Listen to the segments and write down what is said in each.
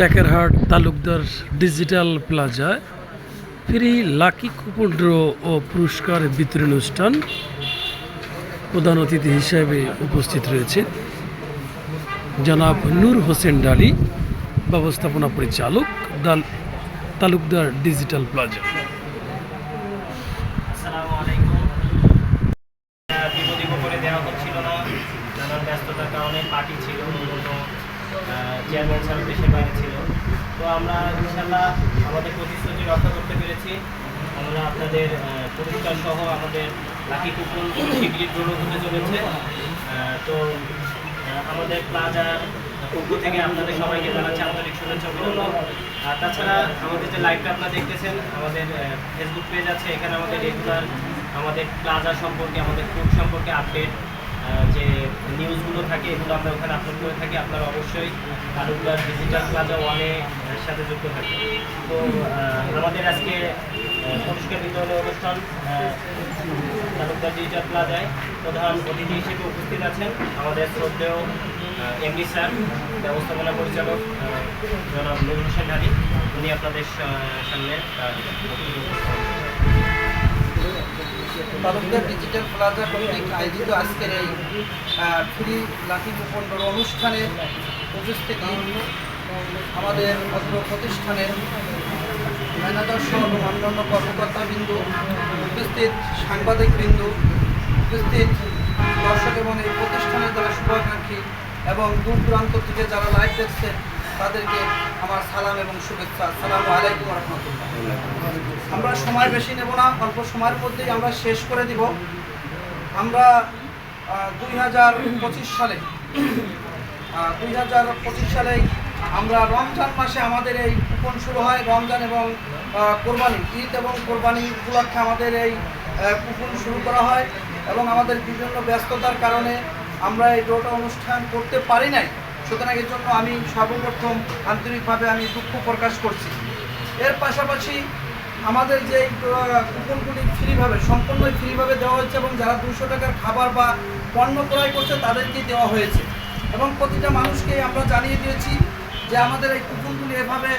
Tekerhat Talukdar digital প্লাজায় free lucky coupon draw ও পুরস্কার বিতরণ অনুষ্ঠান। প্রধান অতিথি হিসেবে উপস্থিত রয়েছে জনাব নূর হোসেন ডালি, ব্যবস্থাপনা পরিচালক তালুকদার ডিজিটাল প্লাজা। করে দেওয়া হচ্ছিল না, নানান ব্যস্ততার কারণে পার্টি ছিল, চেয়ারম্যান সাহেব দেশের বাইরে ছিল। তো আমরা ইনশাল্লাহ আমাদের প্রতিশ্রুতি রক্ষা করতে পেরেছি। আমরা আপনাদের পুরস্কার সহ আমাদের লাকি কুপন শীঘ্রই প্রয়োগ হতে চলেছে। তো আমাদের প্লাজার পক্ষ থেকে আপনাদের সবাইকে জানাচ্ছি আন্তরিক শুভেচ্ছা অভিনন্দন। আর তাছাড়া আমাদের যে লাইভটা আপনারা দেখতেছেন, আমাদের ফেসবুক পেজ আছে, এখানে আমাদের রেগুলার আমাদের প্লাজা সম্পর্কে, আমাদের ফুড সম্পর্কে আপডেট যে নিউজগুলো থাকে, এগুলো আমরা ওখানে আপলোড করে থাকি। আপনারা অবশ্যই তালুকদার ডিজিটাল প্লাজা ওয়ানে সাথে যুক্ত থাকি। তো আমাদের আজকে পুরস্কার বিতরণ অনুষ্ঠান তালুকদার ডিজিটাল প্লাজায় প্রধান অতিথি হিসেবে উপস্থিত আছেন আমাদের শ্রদ্ধেয় এমডি স্যার, ব্যবস্থাপনা পরিচালক জনাব নূর হোসেন ডালি। উনি আপনাদের সামনে তালুকদার ডিজিটাল প্লাজা কর্তৃক আয়োজিত আজকের এই ফ্রি লাকি কুপন ড্র অনুষ্ঠানে উপস্থিতি আমাদের অত্র প্রতিষ্ঠানের ম্যানেজার সহ এবং অন্যান্য কর্মকর্তাবৃন্দ, উপস্থিত সাংবাদিকবৃন্দ, উপস্থিত দর্শক এবং এই প্রতিষ্ঠানের যারা শুভাকাঙ্ক্ষী এবং দূর দূরান্ত থেকে যারা লাইভ দেখছে তাদেরকে আমার সালাম এবং শুভেচ্ছা। আসসালামু আলাইকুম রহমতুল্লাহ। আমরা সময় বেশি নেব না, অল্প সময়ের মধ্যেই আমরা শেষ করে দিব। আমরা 2025 সালে আমরা রমজান মাসে আমাদের এই কুপন শুরু হয়। রমজান এবং কোরবানি, ঈদ এবং কোরবানি উপলক্ষে আমাদের এই কুপন শুরু করা হয় এবং আমাদের বিভিন্ন ব্যস্ততার কারণে আমরা এই ড্রটা অনুষ্ঠান করতে পারি নাই। সুতরাং এর জন্য আমি সর্বপ্রথম আন্তরিকভাবে আমি দুঃখ প্রকাশ করছি। এর পাশাপাশি আমাদের যে কুপনগুলি ফ্রিভাবে, সম্পূর্ণই ফ্রিভাবে দেওয়া হয়েছে এবং যারা 200 টাকার খাবার বা পণ্য ক্রয় করছে তাদেরকেই দেওয়া হয়েছে এবং প্রতিটা মানুষকেই আমরা জানিয়ে দিয়েছি যে আমাদের এই কুপনগুলি এভাবে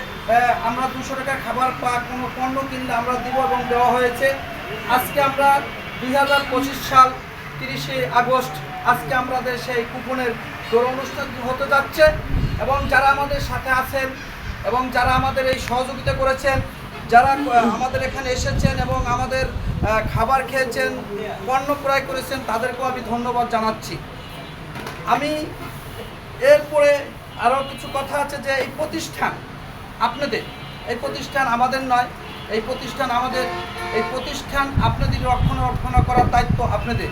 আমরা 200 টাকার খাবার বা কোনো পণ্য কিনলে আমরা দিব এবং দেওয়া হয়েছে। আজকে আমরা 2025 সাল 30শে আগস্ট আজকে আমাদের সেই কুপনের ড্র অনুষ্ঠান হতে যাচ্ছে এবং যারা আমাদের সাথে আছেন এবং যারা আমাদের এই সহযোগিতা করেছেন, যারা আমাদের এখানে এসেছেন এবং আমাদের খাবার খেয়েছেন, পণ্য ক্রয় করেছেন, তাদেরকেও আমি ধন্যবাদ জানাচ্ছি। আমি এরপরে আরও কিছু কথা আছে যে এই প্রতিষ্ঠান আপনাদের, এই প্রতিষ্ঠান আমাদের নয়, এই প্রতিষ্ঠান আমাদের, এই প্রতিষ্ঠান আপনাদের রক্ষণাবেক্ষণ করার দায়িত্ব আপনাদের।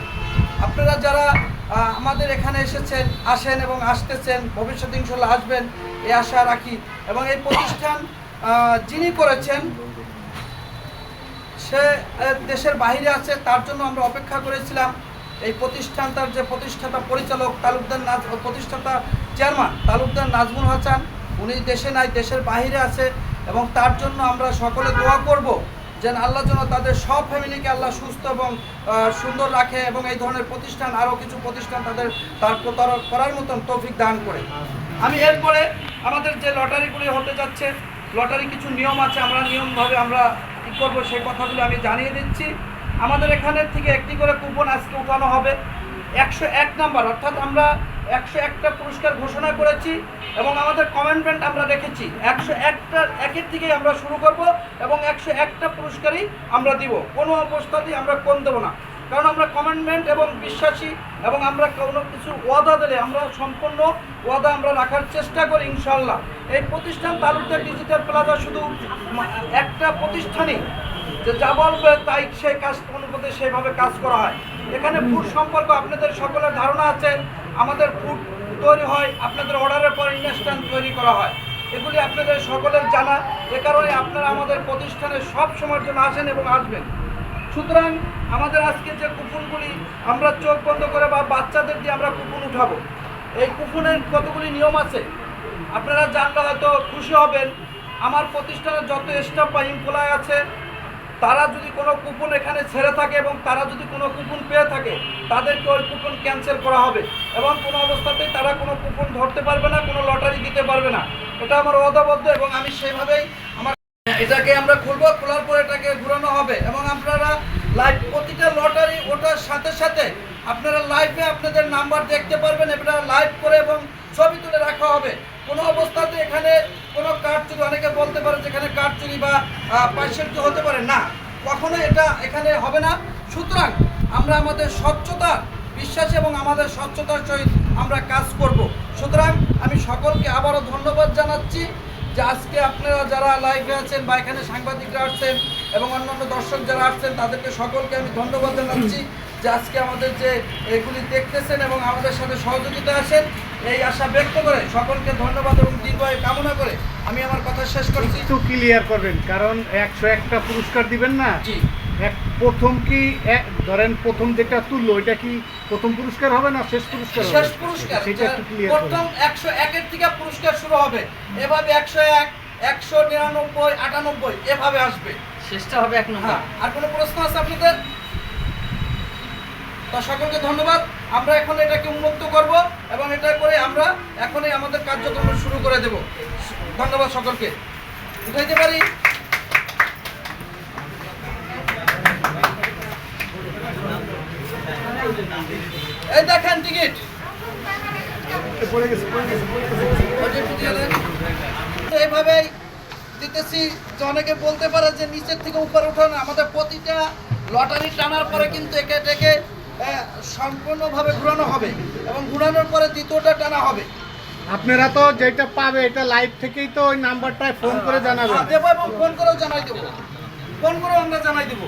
আপনারা যারা আমাদের এখানে এসেছেন, আসেন এবং আসতেছেন, ভবিষ্যতে ইনশাল্লাহ আসবেন এই আশা রাখি। এবং এই প্রতিষ্ঠান যিনি করেছেন সে দেশের বাইরে আছে, তার জন্য আমরা অপেক্ষা করেছিলাম। এই প্রতিষ্ঠানটার যে প্রতিষ্ঠাতা পরিচালক তালুকদার প্রতিষ্ঠাতা চেয়ারম্যান তালুকদার নাজমুল হাসান, উনি দেশে নাই, দেশের বাইরে আছে এবং তার জন্য আমরা সকলে দোয়া করব যেন আল্লাহ যেন তাদের সব ফ্যামিলিকে আল্লাহ সুস্থ এবং সুন্দর রাখে এবং এই ধরনের প্রতিষ্ঠান, আরও কিছু প্রতিষ্ঠান তার করার মতন তৌফিক দান করে। আমি এরপরে আমাদের যে লটারিগুলি হতে যাচ্ছে, লটারি কিছু নিয়ম আছে, আমরা নিয়মভাবে আমরা কী করবো সেই কথাগুলো আমি জানিয়ে দিচ্ছি। আমাদের এখানের থেকে একটি করে কুপন আজকে উঠানো হবে। 101 নাম্বার, অর্থাৎ আমরা 101টা পুরস্কার ঘোষণা করেছি এবং আমাদের কমেন্টমেন্ট আমরা রেখেছি 101টার একের থেকেই আমরা শুরু করব এবং 101টা পুরস্কারই আমরা দিব। কোনো অবস্থাতেই আমরা কম দেবো না, কারণ আমরা কমেন্টমেন্ট এবং বিশ্বাসী এবং আমরা কোনো কিছু ওয়াদা দিলে আমরা সম্পূর্ণ ওয়াদা আমরা রাখার চেষ্টা করি ইনশাল্লাহ। এই প্রতিষ্ঠান তালুকদার ডিজিটাল প্লাজা শুধু একটা প্রতিষ্ঠানই যে যা বলবে তাই সেই কাজ অনুপাতে সেইভাবে কাজ করা হয়। এখানে ফুড সম্পর্ক আপনাদের সকলের ধারণা আছে, আমাদের ফুড তৈরি হয়, আপনাদের অর্ডারের পর ইনস্ট্যান্ট তৈরি করা হয়, এগুলি আপনাদের সকলের জানা। এ কারণে আপনারা আমাদের প্রতিষ্ঠানে সব সময়ের জন্য আসেন এবং আসবেন। সুতরাং আমাদের আজকে যে কুপনগুলি আমরা চোখ বন্ধ করে বা বাচ্চাদের দিয়ে আমরা কুপন উঠাবো, এই কুপনের কতগুলি নিয়ম আছে আপনারা জানলে হয়তো খুশি হবেন। আমার প্রতিষ্ঠানের যত স্টাফ বা এমপ্লয় আছে তারা যদি কোনো কুপন এখানে ছেড়ে থাকে এবং তারা যদি কোনো কুপন পেয়ে থাকে তাদেরকে ওই কুপন ক্যান্সেল করা হবে এবং কোনো অবস্থাতেই তারা কোনো কুপন ধরতে পারবে না, কোনো লটারি দিতে পারবে না। এটা আমার ওয়াদাবদ্ধ এবং আমি সেইভাবেই আমার এটাকে আমরা খুলবো, খোলার পর এটাকে ঘুরানো হবে এবং আপনারা লাইভ প্রতিটা লটারি ওঠার সাথে সাথে আপনারা লাইভে আপনাদের নাম্বার দেখতে পারবেন, এটা লাইভ করে এবং ছবি তুলে রাখা হবে। কোনো অবস্থাতে এখানে কোনো কার্ড চুরি, অনেকে বলতে পারে যেখানে কার্ড চুরি বা পয়সা চুরি হতে পারে না, কখনো এটা এখানে হবে না। সুতরাং আমরা আমাদের স্বচ্ছতা বিশ্বাসী এবং আমাদের স্বচ্ছতার সহিত আমরা কাজ করব। সুতরাং আমি সকলকে আবারও ধন্যবাদ জানাচ্ছি যে আজকে আপনারা যারা লাইভে আছেন বা এখানে সাংবাদিকরা আসছেন এবং অন্যান্য দর্শক যারা আসছেন তাদেরকে সকলকে আমি ধন্যবাদ জানাচ্ছি যে আজকে আমাদের যে এগুলি দেখতেছেন এবং আমাদের সাথে সহযোগিতা আসেন, এই আশা ব্যক্ত করে সকলকে ধন্যবাদ এবং দীর্ঘায়ু কামনা করে আমি আমার কথা শেষ করছি। একটু ক্লিয়ার করবেন, কারণ 101টা পুরস্কার দিবেন না। জি, প্রথম কি ধরেন প্রথম যেটা তুললো এটা কি প্রথম পুরস্কার হবে না শেষ পুরস্কার হবে? শেষ পুরস্কার সেটা একটু ক্লিয়ার প্রথম 101 থেকে পুরস্কার শুরু হবে, এভাবে 101, 199, 98 এভাবে আসবে, শেষটা হবে 1 নম্বর। হ্যাঁ, আর কোনো প্রশ্ন আছে আপনাদের? তো সকলকে ধন্যবাদ। আমরা এখন এটাকে উন্মুক্ত করব এবং এটা করে আমরা এখনই আমাদের কার্যক্রম শুরু করে দেব। ধন্যবাদ সকলকে। উঠাইতে পারি? এই দেখেন টিকিট এইভাবেই দিতেছি যে অনেকে বলতে পারে যে নিচের থেকে উপরে উঠানো, আমাদের প্রতিটা লটারি টানার পরে কিন্তু এটাকে সম্পূর্ণভাবে ঘুরানো হবে এবং ঘুরানোর পরে দ্বিতীয়টা টানা হবে। আপনারা তো যেটা পাবে এটা লাইভ থেকেই তো ওই নাম্বারটায় ফোন করে জানাবেন। দেবো এবং ফোন করেও জানাই দেবো, ফোন করেও আমরা জানাই দেবো।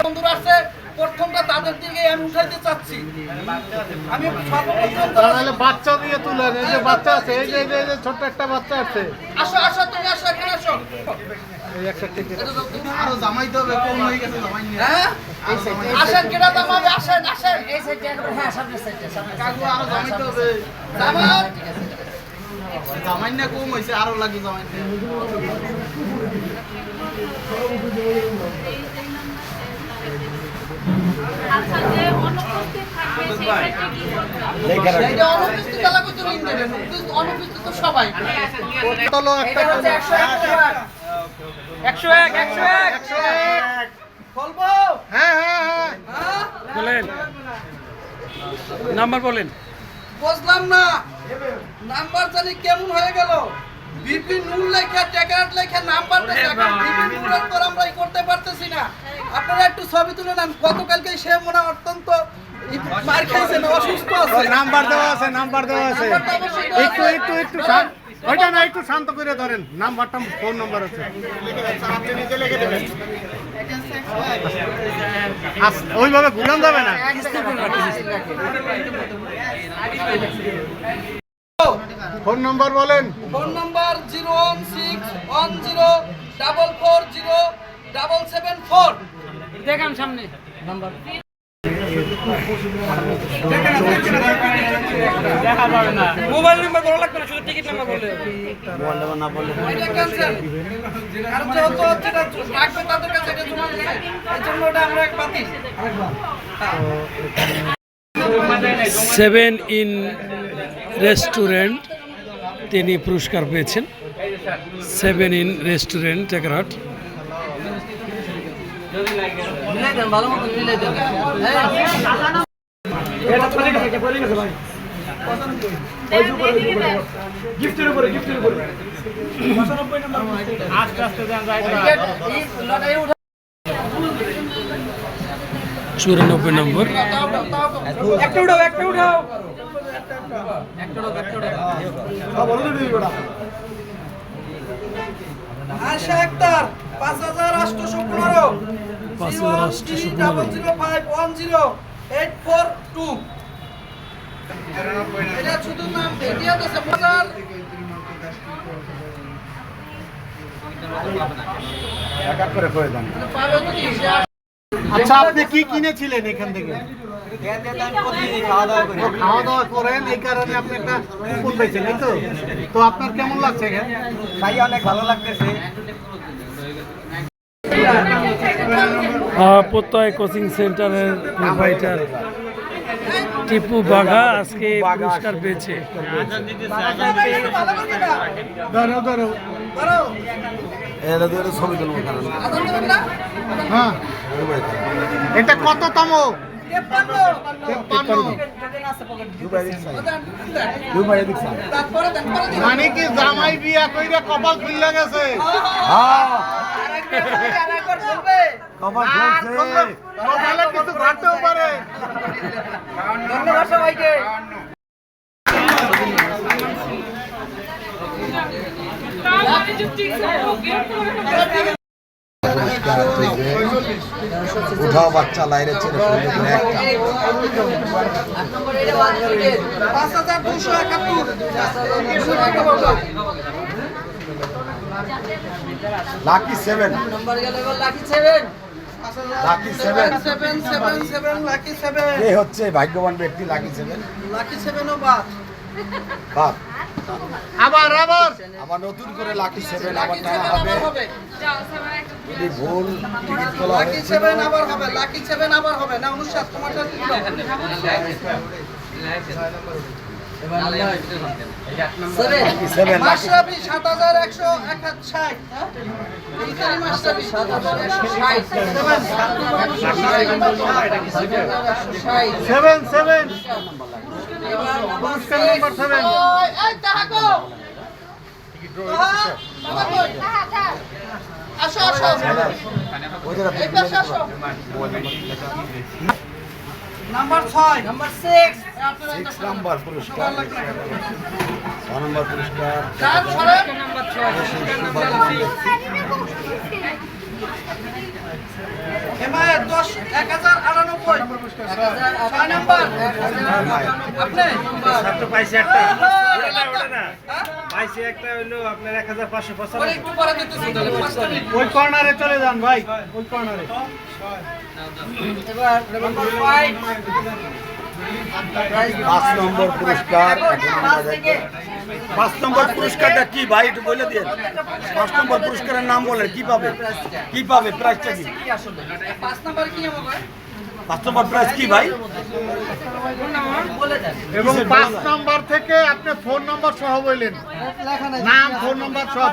বন্ধুরা আসছে, প্রথমটা তাদের দিকে আমি উঠাইতে চাচ্ছি। আমি সর্বপ্রথম তাহলে বাচ্চা দিয়ে তুলেন, এই যে বাচ্চা আছে, এই যে ছোট্ট একটা বাচ্চা আছে। আসো আসো, তুমি আসো, এখানে আসো। এই একটা টিকিট আরো জামাইতে হবে, কম হয়ে গেছে জামাই নিয়ে। হ্যাঁ, আসেন, কেটা দামাবে, আসেন আসেন। এই সাইডে একবার, হ্যাঁ সামনের সাইডে, সামনের কাকু সাইডে আরো জামাইতে হবে। দামার জামাই না কম হয়েছে, আরো লাগবে জামাই। আচ্ছা, যে অনুপস্থিত থাকবে সেক্ষেত্রে কি করতে হবে? এইটা অনুপস্থিত এলাকা কত ঋণ দেবেন? অনুপস্থিত তো সবাই। চলো একটা এটা হচ্ছে 101 টাকা। 101 101 বলবো? হ্যাঁ হ্যাঁ হ্যাঁ হ্যাঁ, বলেন, নাম্বার বলেন। বুঝলাম না, নাম্বার জানি কেমন হয়ে গেল। বিপি নূর লেখা, টেকার লেখা, নাম্বারটা লেখা, বিপি নূরের পর আমরা করতে পারতেছি না। আপনারা একটু ছবি তুলে নেন। গতকালকে সে মনে হয় অত্যন্ত মার খাইছেন, অসুস্থ আছে। নাম্বার দেওয়া আছে, নাম্বার দেওয়া আছে। নাম্বারটা অবশ্যই দেওয়া একটু আছে। একটু একটু শান্ত, ওইটা না, একটু শান্ত করে ধরেন। নাম্বারটা ফোন নাম্বার আছে, ওইভাবে ঘুরান যাবে না। ফোন নাম্বার বলেন। Phone number 01610440774। দেখান সামনে নাম্বার। দেখা যাবে না, মোবাইল নাম্বার বলা লাগবে না, শুধু টিকিট নাম্বার বললে। এটা ক্যান্সেল। আর যেহেতু যেটা রাখবে তাদের কাছে এটা জমা দিচ্ছে, এই জন্য ওটা আমরা বাতিল। 7 ইন রেস্টুরেন্ট তিনি পুরস্কার পেয়েছেন। 7 ইন রেস্টুরেন্ট টেকরাট। মিলাই দেন, ভালো মতো মিলাই দেন। আস্তে আস্তে দেন যায়। এই লটারি উঠা 94 নম্বর। একটা উঠাও, একটা উঠাও। আশা আক্তার 5815 0080510 এটা শুধু নাম এটিয়া দেশে বাজার। পাবে তো কি? আচ্ছা, আপনি কি কিনেছিলেন এখান থেকে? খাওয়া দাওয়া করেন, এই কারণে আপনি একটা কুপন পেয়েছেন, এই তো? তো আপনার কেমন লাগছে এখানে? ভাই অনেক ভালো লাগতেছে। প্রত্যয় কোচিং সেন্টারের প্রোভাইডার টিপু বাঘা আজকে পুরস্কার পেয়েছে। ধরো ধরো হ্যাঁ এটা কততম? 53। মানে কি জামাই বিয়া কইরা কপাল খুললা গেছে? কপালে কিছু ঘাটতেও পারে। ধন্যবাদ সবাইকে। উঠাও বাচ্চা লাইরে ছেড়ে সুন্দর করে একটা 5271। লাকি 7 লাকি 7 লাকি 7 7 লাকি 7 কে হচ্ছে ভাগ্যবান ব্যক্তি? লাকি 7 লাকি 7 ও বাদ বাহ, আবার আবার আবার নতুন করে লাকি 7 আবার টানা হবে। যাও সবাই একটা যদি ভুল টিকিট তোলা লাকি হয়েছিল 7 আবার হবে, লাকি 7 আবার হবে না। অনুসার তোমারটা কি হবে? লাকি 7 মাশরাফি 7160। এইখানে মাশরাফি 7160। 7 পুরস্কার নাম্বার 7। এই তাহাকো আসো আসো এই পাশে আসো। নাম্বার 6 নাম্বার 6 6 নাম্বার পুরস্কার 6 নাম্বার পুরস্কার চার ছড়ে নাম্বার 6 হেমায়েত 10 1098 6 নাম্বার আপনি ছাত্র পাইছে একটা ওটা না পাইছে একটা হলো আপনার 1595 পরে একটু পরে দিতেছি তাহলে 5 মিনিট। ওই কর্নারে চলে যান ভাই, ওই কর্নারে। এবার নাম্বার 5 5 নম্বর পুরস্কার 5 নম্বর পুরস্কারটা কি ভাই একটু বলে দিন। 5 নম্বর পুরস্কারের নাম বলেন, কি পাবে? কি পাবে? প্রাইসটা কি? 5 নাম্বার কি হবে? 5 নম্বর প্রাইস কি ভাই? এবং 5 নাম্বার থেকে আপনি ফোন নাম্বার সহ বললেন, নাম ফোন নাম্বার সব।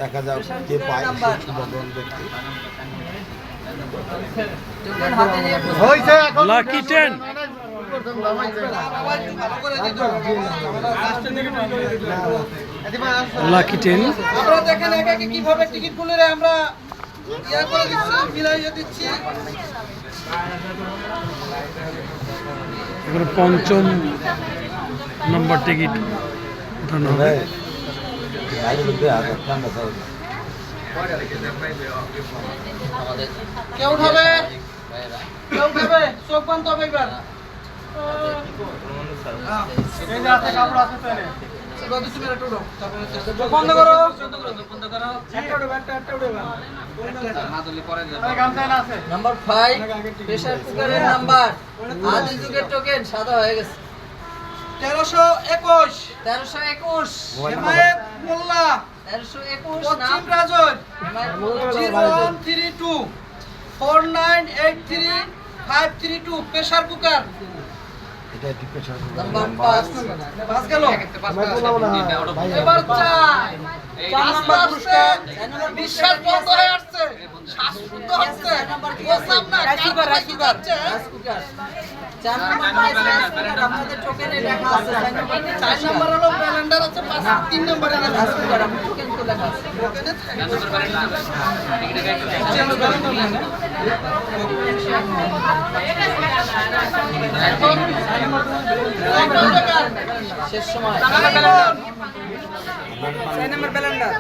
দেখা যাক কে পায় সেই শুভগ্রহণ ব্যক্তি। হইছে এখন Lucky 10 লাকি 10 আমরা দেখেন একা একা কিভাবে টিকিট খুলে আমরা ইয়া করে দিচ্ছি, মিলাইয়ে দিচ্ছি। এবারে 5ম নম্বর টিকিট উঠানো হবে। কেউ উঠাবে? কেউ উঠাবে? চোখ বন্ধ হবে এবার। বন্ধ করো। নাম্বার 5 প্রেসার কুকারের নাম্বার আদি যুগের টোকেন সাদা হয়ে গেছে 1321 1321 হেমায়েত মোল্লা 1321 পশ্চিম নাম রাজর হিমায়ত মোল্লা। 0132 4983 532 প্রেসার কুকার। এটা একটু পেছনে নাম্বার 5 বাস গেল। এবার 4 নাম্বার পুরস্কার বিশ্বাস বন্ধ হয়ে আসছে, শ্বাসরুদ্ধ হচ্ছে। বললাম না rice cooker rice cooker 4 number price rice cooker আপনাদের টোকেনে লেখা আছে 4 নাম্বার হলো ব্লেন্ডার আছে, 3 নাম্বারে রাইস কুকার আপনাদের টোকেন তো লেখা আছে শেষ সময় 4 number Blender.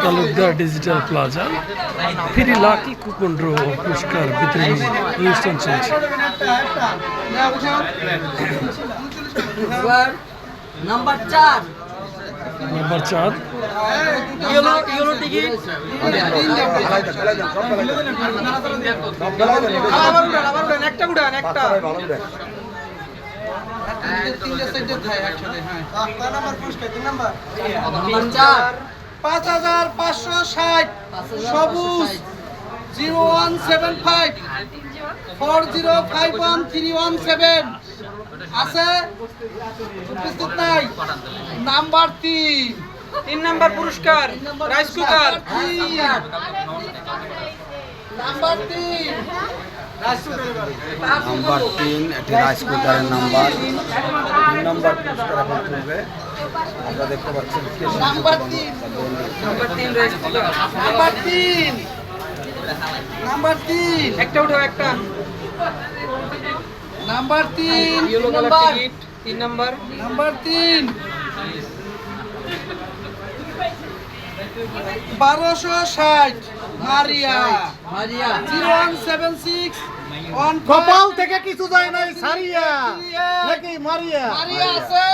Talukdar digital plaza free lucky coupon draw পুরস্কার বিতরণী অনুষ্ঠান চলছে। এবার নাম্বার 4 নাম্বার 4 ইয়েলো টিকিট আবার উঠান একটা উঠান একটা। তিনটে সাইডে থাকে একসাথে, হ্যাঁ। নাম্বার 4 5560 সবুজ 0175 40513117 আছে উপস্থিত নাই। নাম্বার 3 নাম্বার পুরস্কার রাইস কুকার। নাম্বার 3 নাম্বার 3 একটি রাইস কুকারের নাম্বার। 3 নম্বর পুরস্কার এখন তুলবে। আপনারা দেখতে পাচ্ছেন কে নাম্বার 3 রাইস কুকার। নাম্বার 3 একটা উঠাও একটা। Number 3 yellow colour ticket 3 number. Number 3 1260 মারিয়া মারিয়া 0176 কপাল থেকে কিছু যায় নাই সারিয়া নাকি মারিয়া? মারিয়া আছে।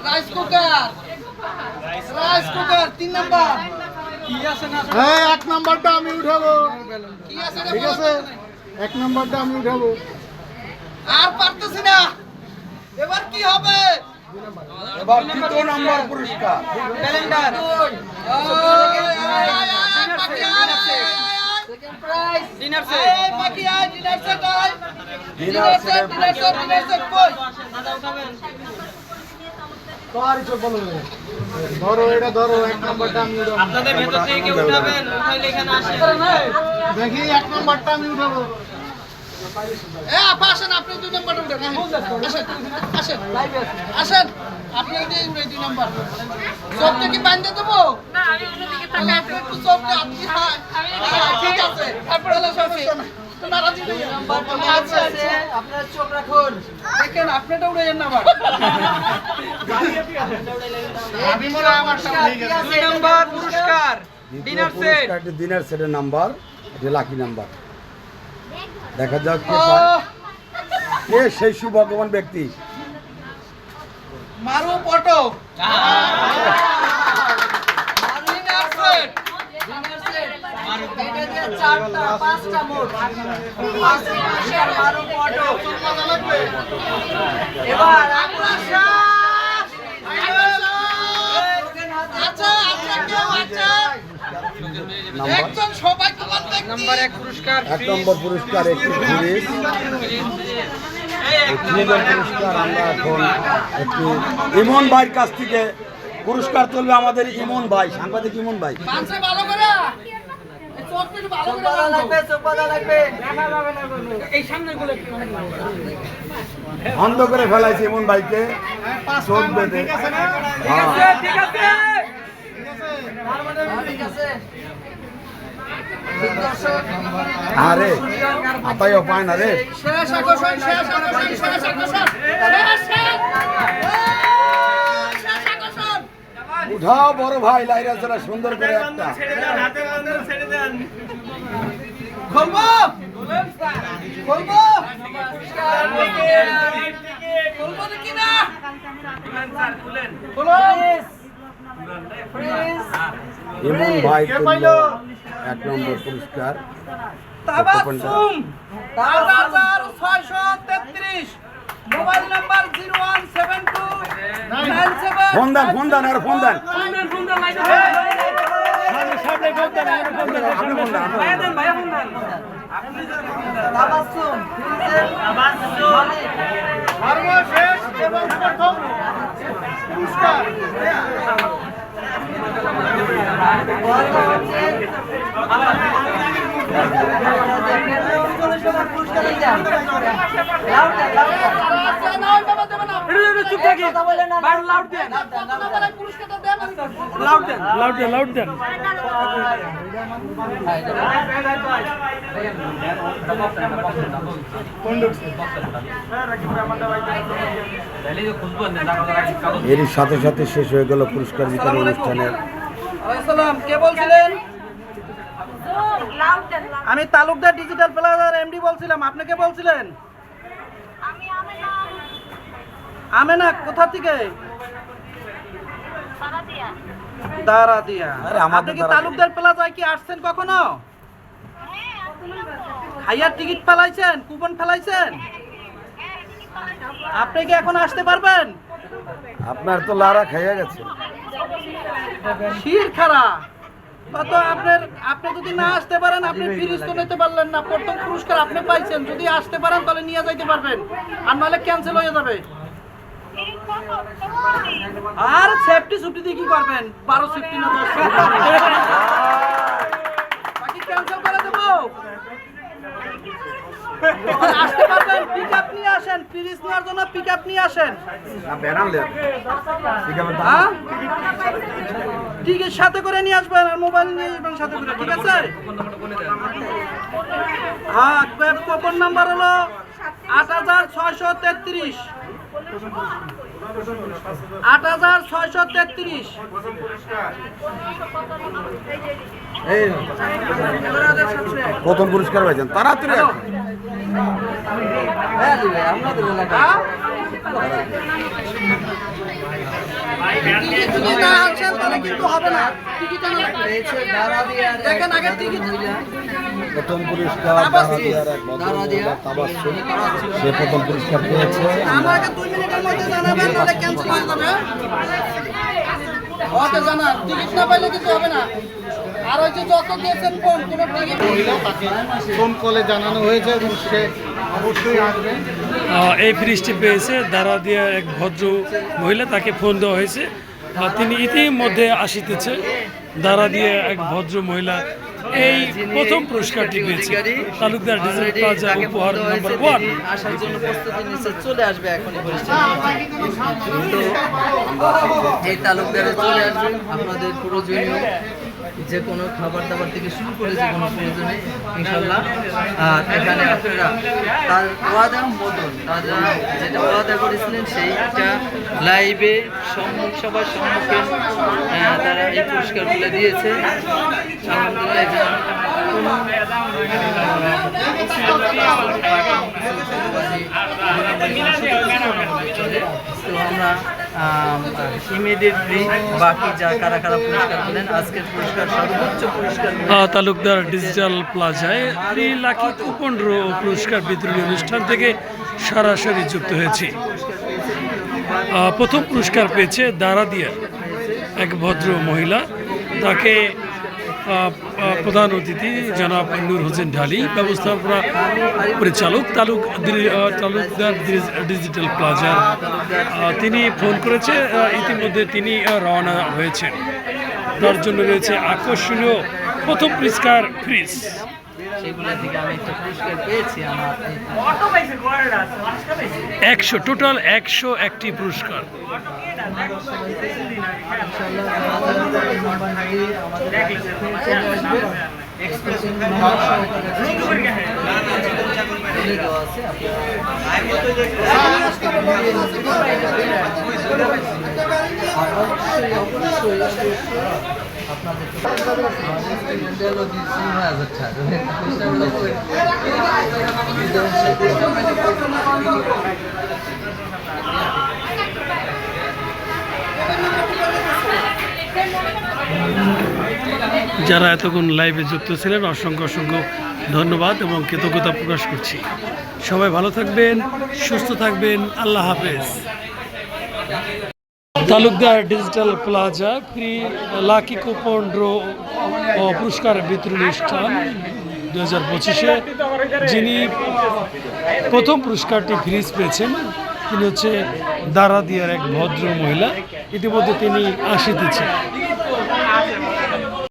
রাইস কুকার 3 নাম্বার হ্যাঁ 1 নাম্বারটা আমি উঠাবো। কি আছে রে ঠিক আছে 1 নাম্বারটা আমি উঠাবো। আর পারতেছি না, এবার কি হবে? এবার 3 নম্বর পুরস্কার। ক্যালেন্ডার। সেকেন্ড প্রাইজ ডিনার এই বাকি আয় ডিনার সেট আয়। ডিনার সেট ডিনার সেট কই? ধরো এটা ধরো 1 নাম্বারটা আমি উঠাবো। আপনাদের ভেতর থেকে কেউ উঠাবেন, উঠাইলে এখানে আসেন। দেখি 1 নাম্বারটা আমি উঠাবো। আপা আসেন, আপনি 2 নাম্বার উঠেন। আসেন আসেন আসেন, আপনি দিয়ে উঠে 2 নাম্বার। সবটা কি বাঁধতে দেবো? না, আমি অন্যদিকে তাহলে তাকাই আপনি একটু সবটা আপনি হ্যাঁ ঠিক আছে। তারপরে হলো সমস্যা না। তো নারাজি নেই। আচ্ছা আচ্ছা, আপনারা চোখ রাখুন। দেখেন আপনারটা উঠে যান না আবার। আমি মনে হয় আমার সামনে গেছে। 2 নাম্বার পুরস্কার ডিনার সেট। পুরস্কারটি ডিনার সেটের নাম্বার, এটি লাকি নাম্বার। দেখা যাক কে সেই সুভাগ্যবান ব্যক্তি। মারু পটো ডিনার সেট। Dinner set. এটা দিয়ে 4টা 5টা মোট 5 মাসের মারু পটো। এবার আমরা আচ্ছা আচ্ছা কেউ আছে? নাম্বার একজন সবাই তোমার ব্যক্তি। নাম্বার 1 পুরস্কার 1 নম্বর পুরস্কার একটি ফ্রিজ। এই ফ্রিজের পুরস্কার আমরা এখন একটি ইমন ভাইয়ের কাছ থেকে পুরস্কার তুলবে আমাদের ইমন ভাই, সাংবাদিক ইমন ভাই। পাঁচে ভালো করে এই চোখটা একটু ভালো করে চোখ লাগবে, চোখ লাগবে। এই সামনে গুলো একটু অন্ধ করে ফেলাইছে ইমন ভাইকে চোখ বেঁধে। হ্যাঁ। ঠিক আছে ঠিক আছে। দর্শক আরে আতাইও পায় না রে। শেষ আকর্ষণ শেষ আকর্ষণ শেষ আকর্ষণ শেষ আকর্ষণ। উঠাও বড় ভাই লাইরা ছাড়া সুন্দর করে একটা। খুলবো খুলবো খুলবো নাকি না? খুলো। ইমন ভাই তুলল 1 নম্বর পুরস্কার। তাবাসসুম 8633 মোবাইল নাম্বার 017297 ফোন দেন ফোন দেন আর ফোন দেন। আপনি ফোন দেন। তাবাসসুম সর্বশেষ এবং প্রথম পুরস্কার লাউড দেন। এরই সাথে সাথে শেষ হয়ে গেল পুরস্কার বিতরণ অনুষ্ঠানের। আসসালাম, কে বলছিলেন? লাউড দেন। আমি তালুকদার ডিজিটাল প্লাজার এমডি বলছিলাম। আপনি কে বলছিলেন? আমি আমেনা আমেনা, কোথা থেকে? সারাদিয়া। দাঁড়া দিয়া। আরে আমাদের আপনি কি দাঁড়া তালুকদার প্লাজায় কি আসছেন কখনো? খাইয়ার টিকিট ফেলাইছেন? কুপন ফেলাইছেন? আপনি কি এখন আসতে পারবেন? আপনার তো লারা খাইয়া গেছে। শির খারা তো আপনি যদি না আসতে পারেন আপনি ফ্রিজ তো নিতে পারলেন না। প্রথম পুরস্কার আপনি পাইছেন, যদি আসতে পারেন তাহলে নিয়ে যাইতে পারবেন, আর নাহলে ক্যান্সেল হয়ে যাবে। আর সেফটি সুফটি দিয়ে কি করবেন? 12 সেফটি না 10 বাকি ক্যান্সেল করে দেবো। আসতে পারবেন, পিকআপ নিয়ে আসেন, ফ্রিজ নেওয়ার জন্য পিকআপ নিয়ে আসেন। হ্যাঁ, টিকিট সাথে করে নিয়ে আসবেন আর মোবাইল নিয়ে যাবেন সাথে করে, ঠিক আছে? হ্যাঁ, কুপন নাম্বার হলো 8633 8633। প্রথম পুরস্কার পাইছেন তাড়াতাড়ি আসুন। যদি না আসেন তাহলে কিন্তু হবে না। টিকিট আনা লাগবে। দেখেন আগে টিকিট। প্রথম পুরস্কার দারাদিয়ার এক ভদ্রমহিলা তাবাসসুম, সে প্রথম পুরস্কার পেয়েছে। আমাকে 2 মিনিটের মধ্যে জানাবেন, নাহলে ক্যান্সেল হয়ে যাবে। ওকে জানান, টিকিট না পাইলে কিছু হবে না। আর ওই যে যত দিয়েছেন ফোন, কোনো টিকিট তাকে ফোন কলে জানানো হয়েছে এবং সে অবশ্যই আসবে। এই ফ্রিজটি পেয়েছে দারাদিয়ার এক ভদ্র মহিলা, তাকে ফোন দেওয়া হয়েছে। তিনি ইতিমধ্যে আসিতেছে। দারাদিয়া এক ভদ্র মহিলা এই প্রথম পুরস্কারটি পেয়েছে। তালুকদার ডিজিটাল প্লাজা উপহার নাম্বার 1 আসার জন্য প্রস্তুতি নিচ্ছে, চলে আসবে এখনই পরিস্থিতি। তো এই তালুকদারে চলে আসবে আপনাদের প্রয়োজনীয় যে কোনো খাবার দাবার থেকে শুরু করে যে কোনো প্রয়োজনে ইনশাল্লাহ। আর এখানে আপনারা তার ওয়াদা মতন তারা যেটা ওয়াদা করেছিলেন সেইটা লাইভে সবার সম্মুখে তারা এই পুরস্কারগুলো দিয়েছে। আলহামদুলিল্লাহ এখানে তো আমরা ইমিডিয়েটলি বাকি যা কারা কারা পুরস্কার পেলেন, আজকের পুরস্কার সর্বোচ্চ পুরস্কার তালুকদার ডিজিটাল প্লাজায় লাকি কুপন ড্র পুরস্কার বিতরণী অনুষ্ঠান থেকে সরাসরি যুক্ত হয়েছি। প্রথম পুরস্কার পেয়েছে দারাদিয়া এক ভদ্র মহিলা, তাকে প্রধান অতিথি জনাব নূর হোসেন ঢালি, ব্যবস্থাপনা পরিচালক তালুকদার ডিজিটাল প্লাজার, তিনি ফোন করেছে। ইতিমধ্যে তিনি রওনা হয়েছেন। তার জন্য রয়েছে আকর্ষণীয় প্রথম পুরস্কার ফ্রিজ। সেগুলো থেকে আমি একটা পুরস্কার পেয়েছি। আমার 100 টোটাল 101টি পুরস্কার। যারা এতক্ষণ লাইভে যুক্ত ছিলেন অসংখ্য ধন্যবাদ এবং কৃতজ্ঞতা প্রকাশ করছি। সবাই ভালো থাকবেন, সুস্থ থাকবেন। আল্লাহ হাফেজ। Talukdar digital plaza free lucky coupon draw ও পুরস্কার বিতরণী অনুষ্ঠান 2025-এ যিনি প্রথম পুরস্কারটি ফ্রিজ পেয়েছেন তিনি হচ্ছে দারাদিয়ার এক ভদ্র মহিলা। ইতিমধ্যে তিনি আসিতেছেন।